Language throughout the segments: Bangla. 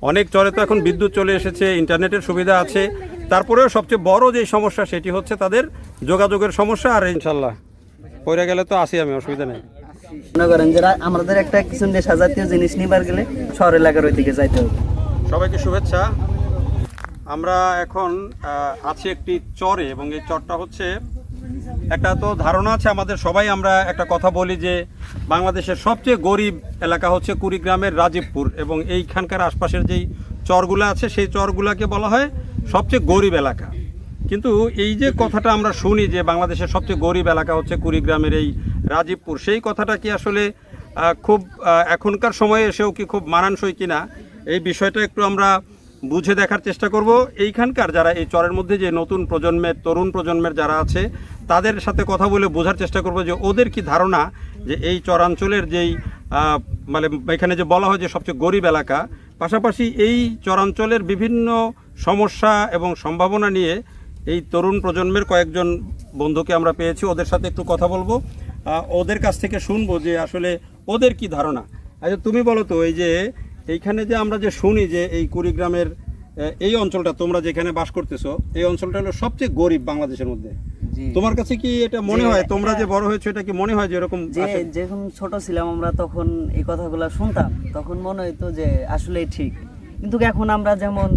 অনেক চরে তো এখন বিদ্যুৎ চলে এসেছে, ইন্টারনেটের সুবিধা আছে, তারপরেও সবচেয়ে বড় যে সমস্যা সেটি হচ্ছে তাদের যোগাযোগের সমস্যা। আর ইনশাল্লাহ পড়ে গেলে তো আসি, আমি অসুবিধা নেই। মনে করেন যে আমাদের একটা কিছু নেশা জাতীয় জিনিস নিবার গেলে শহর এলাকার ওই দিকে যাইতে হবে। সবাইকে শুভেচ্ছা। আমরা এখন আছি একটি চরে, এবং এই চরটা হচ্ছে একটা তো ধারণা আছে আমাদের সবাই, আমরা একটা কথা বলি যে বাংলাদেশের সবচেয়ে গরিব এলাকা হচ্ছে কুড়িগ্রামের রাজীবপুর, এবং এইখানকার আশপাশের যেই চরগুলো আছে সেই চরগুলোকে বলা হয় সবচেয়ে গরিব এলাকা। কিন্তু এই যে কথাটা আমরা শুনি যে বাংলাদেশের সবচেয়ে গরিব এলাকা হচ্ছে কুড়িগ্রামের এই রাজীবপুর, সেই কথাটা কি আসলে খুব এখনকার সময়ে এসেও কি খুব মানানসই কিনা, এই বিষয়টা একটু আমরা বুঝে দেখার চেষ্টা করব। এইখানকার যারা এই চরের মধ্যে যে নতুন প্রজন্মের, তরুণ প্রজন্মের যারা আছে তাদের সাথে কথা বলে বোঝার চেষ্টা করব যে ওদের কি ধারণা যে এই চরাঞ্চলের যেই মানে এখানে যে বলা হয় যে সবচেয়ে গরিব এলাকা, পাশাপাশি এই চরাঞ্চলের বিভিন্ন সমস্যা এবং সম্ভাবনা নিয়ে এই তরুণ প্রজন্মের কয়েকজন বন্ধুকে আমরা পেয়েছি, ওদের সাথে একটু কথা বলবো, ওদের কাছ থেকে শুনবো যে আসলে ওদের কি ধারণা। আচ্ছা তুমি বলো তো, এই যে এইখানে যে আমরা যে শুনি যে এই কুড়িগ্রামের এই অঞ্চলটা, তোমরা যেখানে বাস করতেছো, এই অঞ্চলটা হলো সবচেয়ে গরিব বাংলাদেশের মধ্যে, তোমার কাছে কি এটা মনে হয়? তোমরা যে বড় হয়েছো, এটা কি মনে হয় যে এরকম? যখন ছোট ছিলাম আমরা তখন এই কথাগুলো শুনতাম, তখন মনে হইতো যে আসলেই ঠিক। কিন্তু এখন আমরা যেমন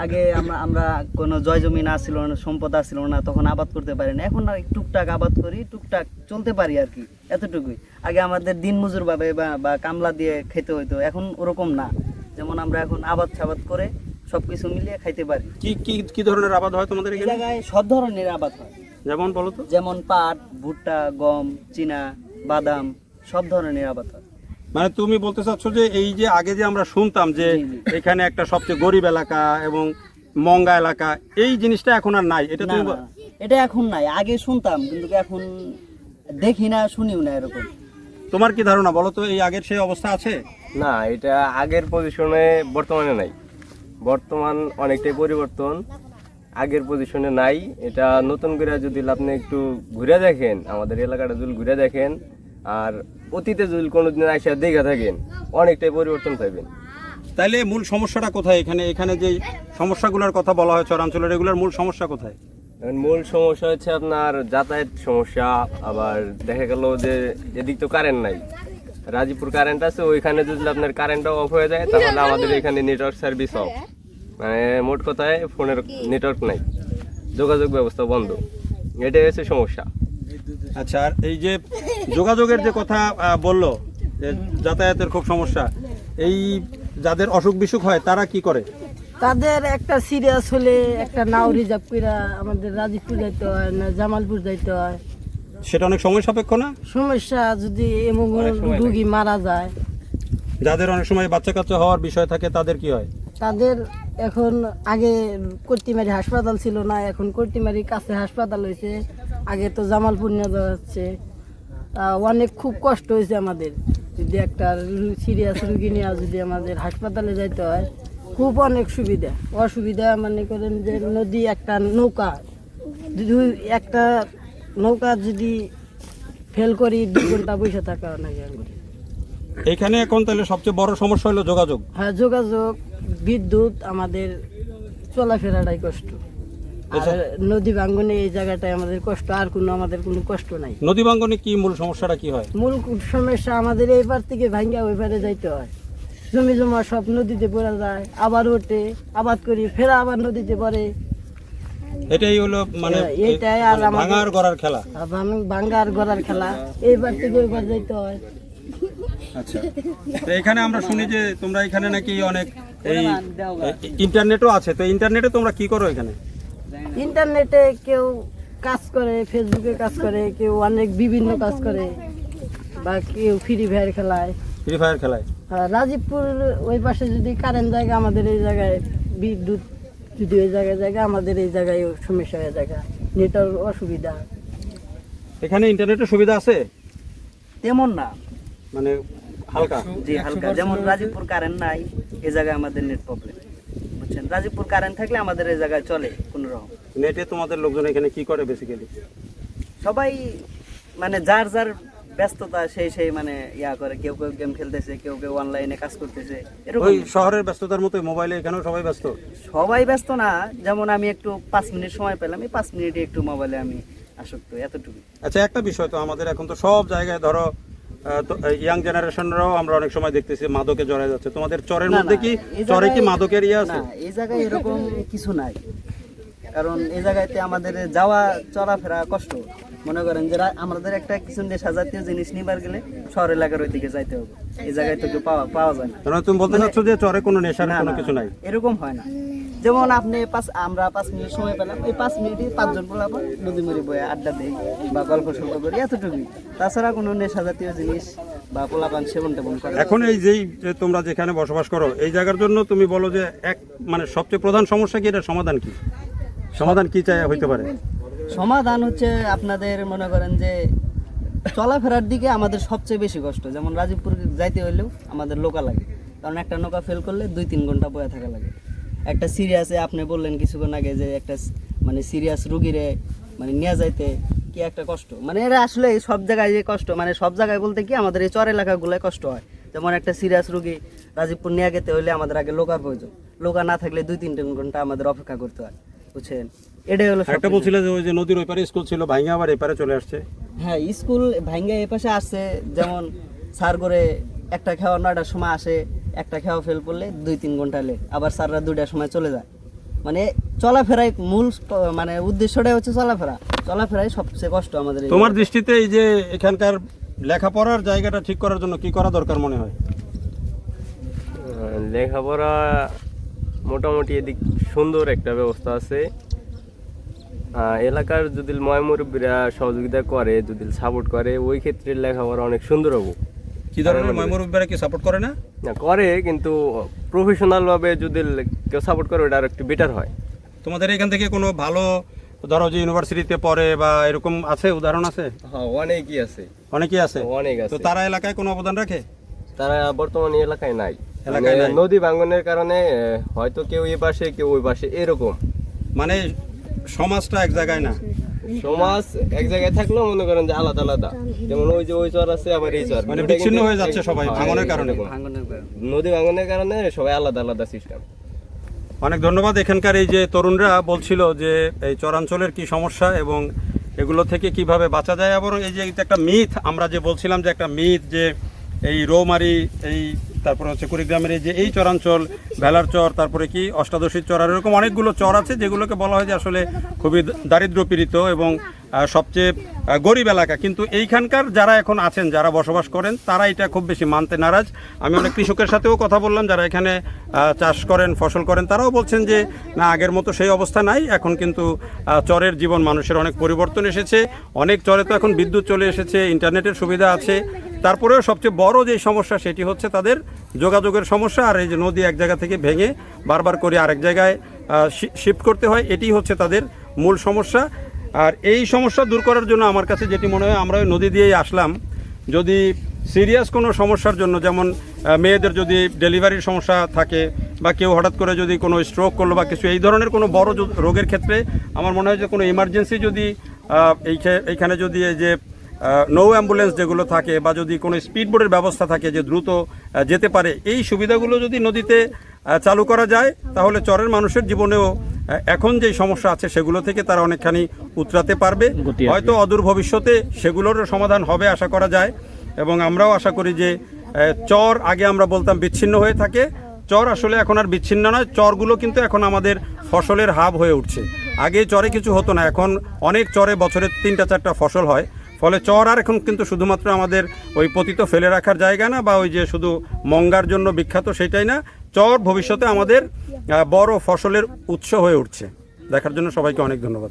আগে আমরা কোনো জয় জমি না ছিল না, সম্পদ ছিল না, তখন আবাদ করতে পারি না। এখন টুকটাক আবাদ করি, টুকটাক চলতে পারি আর কি, এতটুকুই। আগে আমাদের দিন মজুর ভাবে বা কামলা দিয়ে খেতে হইতো, এখন ওরকম না। যেমন আমরা এখন আবাদ সাবাদ করে সবকিছু মিলিয়ে খাইতে পারি। কি কি কি ধরনের আবাদ হয় তোমাদের এই জায়গায়? সব ধরনের আবাদ হয়। যেমন বলো তো? যেমন পাট, ভুট্টা, গম, চীনা, বাদাম, সব ধরনের আবাদ হয়। মানে তুমি বলতে চাচ্ছ যে এই যে আগে যে আমরা শুনতাম যে এখানে একটা সবচেয়ে গরিব এলাকা এবং মঙ্গা এলাকা, এই জিনিসটা এখন আর নাই? এটা তুমি এটা এখন নাই, আগে শুনতাম কিন্তু এখন দেখি না, শুনিও না এরকম। তোমার কি ধারণা বলো তো, এই আগের সেই অবস্থা আছে? না, এটা আগের পজিশনে বর্তমানে নাই। বর্তমান অনেকটাই পরিবর্তন, আগের পজিশনে নাই। এটা নতুন করে যদি আপনি একটু ঘুরে দেখেন, আমাদের এলাকাটা যদি ঘুরে দেখেন, আর অতীতে যদি কোনোদিন আইসা দেখে থাকেন, অনেকটাই পরিবর্তন পাইবেন। তাইলে মূল সমস্যাটা কোথায়? এখানে যে সমস্যাগুলোর কথা বলা হয় চরাঞ্চলের, এগুলোর মূল সমস্যা কোথায়? মূল সমস্যা হচ্ছে আপনার যাতায়াত সমস্যা। আবার দেখা গেল যে এদিক তো কারেন্ট নাই, রাজীবপুর কারেন্ট আছে, ওইখানে যদি আপনার কারেন্টটাও অফ হয়ে যায় তাহলে আমাদের এখানে নেটওয়ার্ক সার্ভিস অফ, মানে মোট কথায় ফোনের নেটওয়ার্ক নাই, যোগাযোগ ব্যবস্থা বন্ধ। এটাই হচ্ছে সমস্যা। আচ্ছা, আর এই যে যোগাযোগের যে কথা বললো, যে যাতায়াতের খুব সমস্যা, এই যাদের অসুখ বিসুখ হয় তারা কি করে? তাদের একটা সিরিয়াস হলে একটা নাও রিজার্ভ করে আমাদের রাজীবপুর যাইতে হয়, না জামালপুর যাইতে হয়। সেটা অনেক সময় সাপেক্ষ না? সমস্যা যদি এমন রুগী মারা যায়, যাদের অনেক সময় বাচ্চা কাচ্চা হওয়ার বিষয় থাকে, তাদের কি হয়? তাদের এখন আগে কর্তিমারি হাসপাতাল ছিল না, এখন কর্তিমারি কাছে হাসপাতাল হয়েছে। আগে তো জামালপুর নিয়ে যাওয়া হচ্ছে। অনেক খুব কষ্ট হয়েছে আমাদের, যদি একটা সিরিয়াস রুগী নিয়ে যদি আমাদের হাসপাতালে যাইতে হয়, খুব অনেক সুবিধা অসুবিধা। মনে করেন যে নদী, একটা নৌকা, একটা নৌকা যদি ফেল করি 2 ঘন্টা বসে থাকা অনেক। এখানে এখন তাহলে সবচেয়ে বড় সমস্যা হলো যোগাযোগ। হ্যাঁ, যোগাযোগ, বিদ্যুৎ, আমাদের চলাফেরাটাই কষ্ট। আর নদী ভাঙ্গনে এই জায়গাটায় আমাদের কষ্ট, আর আমাদের কোনো কষ্ট নাই। নদী ভাঙ্গনে কি মূল সমস্যাটা কি হয়? মূল সমস্যা আমাদের এই পার থেকে ভাঙ্গা ওই পারে যাইতে হয়, জমি জমা সব নদীতে পড়ে যায়, আবার ওঠে, আবাদ করি, ফেরা আবার নদীতে পড়ে। এটাই হলো মানে এইটাই আর ভাঙার গড়ার খেলা। ভাঙ্গার গড়ার খেলা, এইবার থেকে ওইবার যাইতে হয়। আচ্ছা, তো এখানে আমরা শুনি যে তোমরা এখানে নাকি অনেক এই ইন্টারনেটও আছে, তো ইন্টারনেটে তোমরা কি করো এখানে? ইন্টারনেটে কেউ কাজ করে, ফেসবুকে কাজ করে, কেউ অনেক বিভিন্ন কাজ করে, বা কেউ ফ্রি ফায়ার খেলায়। ফ্রি ফায়ার খেলায়? রাজীবপুর ওই পাশে যদি কারেন্ট জায়গা, আমাদের এই জায়গায় বিদ্যুৎ যদি ওই জায়গায় আমাদের এই জায়গায় সমস্যা হয়ে যায়, নেটওয়ার্ক অসুবিধা। এখানে ইন্টারনেটের সুবিধা আছে তেমন না, মানে হালকা। জি হালকা। যেমন রাজীবপুর কারেন্ট নাই, এই জায়গায় আমাদের নেট প্রবলেম, বুঝছেন। রাজীবপুর কারেন্ট থাকলে আমাদের এই জায়গায় চলে কোনো রকম। নেটে তোমাদের লোকজন এখানে কি করে বেসিক্যালি? সবাই মানে যার যার ব্যস্ততা সেই মানে ইয়া করে, কেউ কেউ গেম খেলতেছে, কেউ কেউ অনলাইনে কাজ করতেছে, এরকম। ওই শহরের ব্যস্ততার মতোই মোবাইলে এখানেও সবাই ব্যস্ত। সবাই ব্যস্ত না, যেমন আমি একটু 5 মিনিট সময় পেলাম, এই 5 মিনিটে একটু মোবাইলে আমি আসক্ত, এতটুকু। আচ্ছা, একটা বিষয় তো আমাদের এখন তো সব জায়গায় ধরো ইয়াং জেনারেশনরাও আমরা অনেক সময় দেখতেছি মাদকে জড়ায় যাচ্ছে। তোমাদের চরের না, মধ্যে না, কি এই চরে কি জায়গায়- মাদকের ইয়ে আছে? না, এই জায়গায় এরকম কিছু নাই, কারণ এই জায়গাতে আমাদের যাওয়া চলাফেরা কষ্ট। মনে করেন যে আমাদের একটা কিছু নেশা জাতীয় জিনিস নিবার গেলে শহর এলাকার ওই দিকে যাইতে হবে, এই জায়গায় তো কেউ পাওয়া যায় না। কারণ তুমি বলতে চাচ্ছ যে চরে কোনো নেশার না, কোনো না, কিছু নাই? এরকম হয় না। যেমন আমরা 5 মিনিট সময় পেলাম, এই 5 মিনিটে 5 জন বলাবো নদী মরি বয়ে আড্ডা দেই বা গল্প সল্প করি, এতটুকুই। তাছাড়া কোনো নেশা জাতীয় জিনিস বা পোলাপান সেবন টেবন করে। এখন এই যেই যে তোমরা যেখানে বসবাস করো এই জায়গার জন্য তুমি বলো যে মানে সবচেয়ে প্রধান সমস্যা কি, এটা সমাধান কি? সমাধান কি চাই হইতে পারে? সমাধান হচ্ছে আপনাদের মনে করেন যে চলাফেরার দিকে আমাদের সবচেয়ে বেশি কষ্ট। যেমন রাজীবপুর যাইতে হইলেও আমাদের নৌকা লাগে, কারণ একটা নৌকা ফেল করলে 2-3 ঘন্টা বয়ে থাকা লাগে। একটা সিরিয়াসে আপনি বললেন কিছুক্ষণ আগে যে একটা মানে সিরিয়াস রুগীরে মানে নিয়ে যাইতে কি একটা কষ্ট, মানে এরা আসলে সব জায়গায় যে কষ্ট, মানে সব জায়গায় বলতে কি আমাদের এই চর এলাকাগুলোয় কষ্ট হয়। যেমন একটা সিরিয়াস রুগী রাজীবপুর নিয়ে যেতে হলে আমাদের আগে লোকার প্রয়োজন, লোকা না থাকলে 2-3 ঘন্টা আমাদের অপেক্ষা করতে হয়, বুঝছেন? এটাই হলো একটা বলছিলে যে ওই যে নদীর ওই পারে স্কুল ছিল, ভাঙা আবার এপারে চলে আসছে। হ্যাঁ, স্কুল ভাঙ্গা এ পাশে আসছে। যেমন স্যার করে একটা খাওয়া 9টার সময় আসে, একটা খাওয়া ফেল করলে 2-3 ঘন্টা লেট, আবার স্যাররা 2টার সময় চলে যায়। মানে চলাফেরায় মূল মানে উদ্দেশ্যটাই হচ্ছে চলাফেরায় সবচেয়ে কষ্ট আমাদের। তোমার দৃষ্টিতে এই যে এখানকার লেখাপড়ার জায়গাটা ঠিক করার জন্য কি করা দরকার মনে হয়? লেখাপড়া মোটামুটি এদিক সুন্দর একটা ব্যবস্থা আছে। এলাকার যদি ময়মুরব্বীরা সহযোগিতা করে, যদি সাপোর্ট করে, ওই ক্ষেত্রে লেখাপড়া অনেক সুন্দর হবো। কি ধরনের ময়মুরব্বীরা কি সাপোর্ট করে না? না করে, কিন্তু প্রফেশনাল ভাবে যদি কেউ সাপোর্ট করে ওটা আর একটু বেটার হয়। তোমাদের এখান থেকে কোনো ভালো ধরো যে ইউনিভার্সিটিতে পড়ে বা এরকম আছে, উদাহরণ আছে? হ্যাঁ, অনেকই আছে, অনেকেই আছে। অনেক তো আছে। তারা এলাকায় কোনো অবদান রাখে? তারা বর্তমানে এলাকায় নাই, এলাকায় নাই। নদী ভাঙনের কারণে হয়তো কেউ এই পাশে কেউ ওই পাশে, এরকম। মানে সমাজটা এক জায়গায় না। সমাজ এক জায়গায় থাকলেও মনে করেন যে আলাদা আলাদা, যেমন ওই যে ওই চর আছে আবার এই চর, মানে বিচ্ছিন্ন হয়ে যাচ্ছে সবাই ভাঙনের কারণে। ভাঙনের কারণে। নদী ভাঙনের কারণে সবাই আলাদা আলাদা সিস্টেম। অনেক ধন্যবাদ। এখানকার এই যে তরুণরা বলছিল যে এই চরাঞ্চলের কি সমস্যা এবং এগুলো থেকে কিভাবে বাঁচা যায়, এবং এই যে একটা মিথ আমরা যে বলছিলাম যে একটা মিথ যে এই রৌমারি, এই তারপরে হচ্ছে কুড়িগ্রামের এই যে এই চরাঞ্চল, ভেলার চর, তারপরে কি অষ্টাদশীর চর, আর এরকম অনেকগুলো চর আছে যেগুলোকে বলা হয় যে আসলে খুবই দারিদ্র্যপীড়িত এবং সবচেয়ে গরিব এলাকা। কিন্তু এইখানকার যারা এখন আছেন, যারা বসবাস করেন, তারা এটা খুব বেশি মানতে নারাজ। আমি অনেক কৃষকের সাথেও কথা বললাম যারা এখানে চাষ করেন, ফসল করেন, তারাও বলছেন যে না, আগের মতো সেই অবস্থা নাই। এখন কিন্তু চরের জীবন মানুষের অনেক পরিবর্তন এসেছে। অনেক চরে তো এখন বিদ্যুৎ চলে এসেছে, ইন্টারনেটের সুবিধা আছে। তারপরেও সবচেয়ে বড় যে সমস্যা সেটি হচ্ছে তাদের যোগাযোগের সমস্যা। আর এই যে নদী এক জায়গা থেকে ভেঙে বারবার করে আরেক জায়গায় শিফট করতে হয়, এটি হচ্ছে তাদের মূল সমস্যা। আর এই সমস্যা দূর করার জন্য আমার কাছে যেটি মনে হয়, আমরা ওই নদী দিয়েই আসলাম। যদি সিরিয়াস কোনো সমস্যার জন্য, যেমন মেয়েদের যদি ডেলিভারির সমস্যা থাকে বা কেউ হঠাৎ করে যদি কোনো স্ট্রোক করলো বা কিছু এই ধরনের কোনো বড় রোগের ক্ষেত্রে আমার মনে হয় যে কোনো ইমার্জেন্সি যদি এইখানে যদি এই যে নৌ অ্যাম্বুলেন্স যেগুলো থাকে বা যদি কোনো স্পিড বোটের ব্যবস্থা থাকে যে দ্রুত যেতে পারে, এই সুবিধাগুলো যদি নদীতে চালু করা যায় তাহলে চরের মানুষের জীবনেও এখন যেই সমস্যা আছে সেগুলো থেকে তারা অনেকখানি উতরাতে পারবে। হয়তো অদূর ভবিষ্যতে সেগুলোরও সমাধান হবে আশা করা যায়। এবং আমরাও আশা করি যে চর আগে আমরা বলতাম বিচ্ছিন্ন হয়ে থাকে, চর আসলে এখন আর বিচ্ছিন্ন নয়। চরগুলো কিন্তু এখন আমাদের ফসলের হাব হয়ে উঠছে। আগে চরে কিছু হতো না, এখন অনেক চরে বছরে 3-4টা ফসল হয়। ফলে চর আর এখন কিন্তু শুধুমাত্র আমাদের ওই পতিত ফেলে রাখার জায়গা না বা ওই যে শুধু মঙ্গার জন্য বিখ্যাত সেটাই না, চর ভবিষ্যতে আমাদের বড় ফসলের উৎস হয়ে উঠছে। দেখার জন্য সবাইকে অনেক ধন্যবাদ।